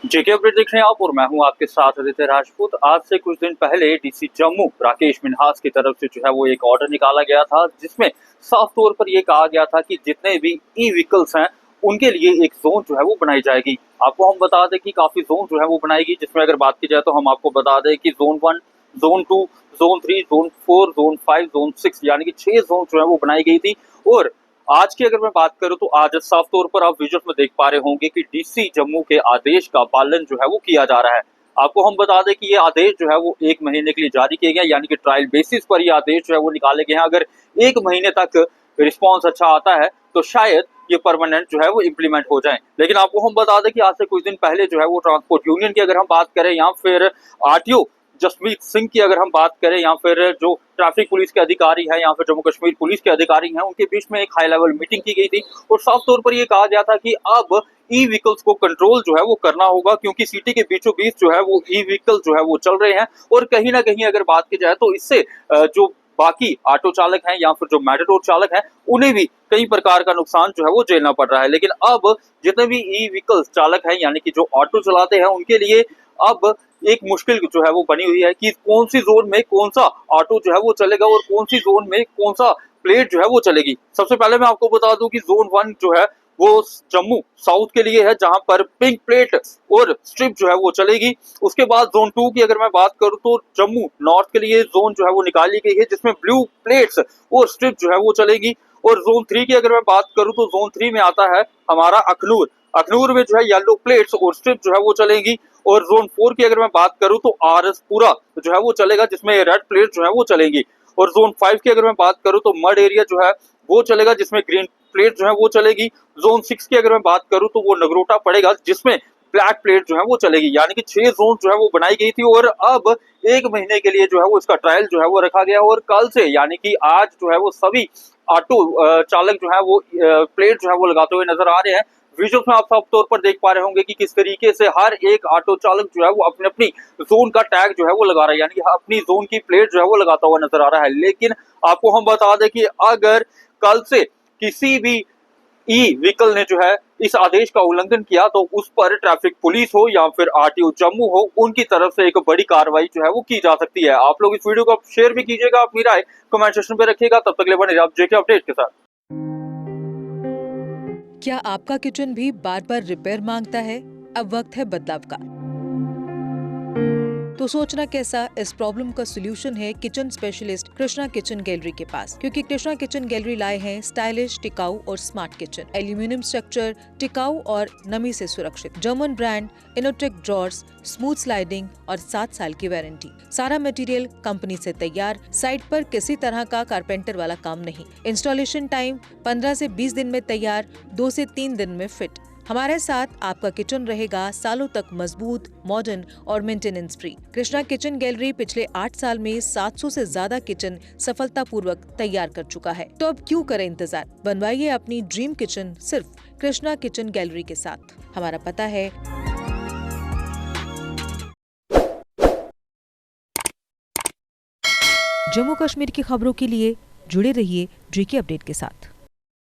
जेके update देख रहे हैं आप और मैं हूं आपके साथ आदित्य राजपूत। आज से कुछ दिन पहले डीसी जम्मू राकेश मिन्हास की तरफ से जो है वो एक ऑर्डर निकाला गया था, जिसमें साफ तौर पर यह कहा गया था कि जितने भी ई व्हीकल्स हैं उनके लिए एक जोन जो है वो बनाई जाएगी। आपको हम बता दें कि काफी जोन जो है वो बनाएगी, जिसमें अगर बात की जाए तो हम आपको बता दें कि zone 1, zone 2, zone 3, zone 4, zone 5, zone 6 यानी कि 6 जोन जो है वो बनाई गई थी। और आज की अगर मैं बात करूं तो आज साफ तौर पर आप विजुअल में देख पा रहे होंगे कि डीसी जम्मू के आदेश का पालन जो है वो किया जा रहा है। आपको हम बता दें कि ये आदेश जो है वो 1 महीने के लिए जारी किए गए, यानी कि ट्रायल बेसिस पर ये आदेश जो है वो निकाले गए हैं। अगर 1 महीने तक रिस्पॉन्स अच्छा आता है तो शायद ये परमानेंट जो है वो इम्प्लीमेंट हो जाए। लेकिन आपको हम बता दें कि आज से कुछ दिन पहले जो है वो ट्रांसपोर्ट यूनियन की अगर हम बात करें या फिर आरटीओ जसमीत सिंह की अगर हम बात करें या फिर जो ट्रैफिक पुलिस के अधिकारी हैं या फिर जम्मू कश्मीर पुलिस के अधिकारी हैं, उनके बीच में एक हाई लेवल मीटिंग की गई थी और साफ तौर पर यह कहा गया था कि अब ई व्हीकल्स को कंट्रोल जो है वो करना होगा, क्योंकि सिटी के बीचों बीच जो है वो ई व्हीकल जो है वो चल रहे हैं और कहीं ना कहीं अगर बात की जाए तो इससे जो बाकी ऑटो चालक हैं या फिर जो मैटाडोर चालक हैं उन्हें भी कई प्रकार का नुकसान जो है वो झेलना पड़ रहा है। लेकिन अब जितने भी ई व्हीकल चालक हैं यानी कि जो ऑटो चलाते हैं उनके लिए अब एक मुश्किल जो है वो बनी हुई है कि कौन सी जोन में कौन सा ऑटो जो है वो चलेगा और कौन सी जोन में कौन सा प्लेट जो है वो चलेगी। सबसे पहले मैं आपको बता दूं कि जोन 1 जो है वो जम्मू साउथ के लिए है, जहां पर पिंक प्लेट और स्ट्रिप जो है वो चलेगी। उसके बाद जोन 2 की अगर मैं बात करूं तो जम्मू नॉर्थ के लिए जोन जो है वो निकाली गई है, जिसमें ब्लू प्लेट्स और स्ट्रिप जो है वो चलेगी। और जोन 3 की अगर मैं बात करूं तो जोन 3 में आता है हमारा अखनूर। अखनूर में जो है येलो प्लेट्स और स्ट्रिप जो है वो चलेंगी। और जोन 4 की अगर मैं बात करूं तो आरएस पूरा जो है वो चलेगा, जिसमें रेड प्लेट जो है वो चलेंगी। और जोन 5 की अगर मैं बात करूं तो मड एरिया जो है वो चलेगा, जिसमें ग्रीन प्लेट जो है वो चलेगी। जोन 6 की अगर मैं बात करूं तो वो नगरोटा पड़ेगा, जिसमें ब्लैक प्लेट जो है वो चलेगी। यानी कि 6 जोन जो है वो बनाई गई थी और अब 1 महीने के लिए जो है वो इसका ट्रायल जो है वो रखा गया। और कल से यानी कि आज जो है वो सभी ऑटो चालक जो है वो प्लेट जो है वो लगाते हुए नजर आ रहे हैं। विजुअल्स में आप साफ तौर पर देख पा रहे होंगे कि किस तरीके से हर एक ऑटो चालक जो है वो अपनी अपनी जोन का टैग जो है वो लगा रहा है, यानी कि अपनी जोन की प्लेट जो है वो लगाता हुआ नजर आ रहा है। लेकिन आपको हम बता दें कि अगर कल से किसी भी ई व्हीकल ने जो है इस आदेश का उल्लंघन किया तो उस पर ट्रैफिक पुलिस हो या फिर आरटीओ जम्मू हो, उनकी तरफ से एक बड़ी कार्रवाई जो है वो की जा सकती है। आप लोग इस वीडियो को शेयर भी कीजिएगा, अपनी राय कमेंट सेक्शन पे रखिएगा। तब तक के लिए बने रहिए आप जेके अपडेट के साथ। क्या आपका किचन भी बार बार रिपेयर मांगता है? अब वक्त है बदलाव का। तो सोचना कैसा, इस प्रॉब्लम का सोल्यूशन है kitchen specialist Krishna kitchen gallery के पास, क्योंकि कृष्णा किचन गैलरी लाए हैं स्टाइलिश, टिकाऊ और स्मार्ट किचन। एल्यूमिनियम स्ट्रक्चर, टिकाऊ और नमी से सुरक्षित, German brand, Innotech drawers, smooth sliding और 7 साल की वारंटी। सारा मटेरियल कंपनी से तैयार, साइट पर किसी तरह का कारपेंटर वाला काम नहीं। इंस्टॉलेशन टाइम 15 से 20 दिन में तैयार, 2 से 3 दिन में फिट। हमारे साथ आपका किचन रहेगा सालों तक मजबूत, मॉडर्न और maintenance free. Krishna kitchen gallery पिछले 8 साल में 700 से ज्यादा किचन सफलतापूर्वक तैयार कर चुका है। तो अब क्यों करें इंतजार, बनवाइए अपनी ड्रीम किचन सिर्फ कृष्णा किचन गैलरी के साथ। हमारा पता है जम्मू कश्मीर की खबरों के लिए जुड़े रहिए जेके अपडेट के साथ।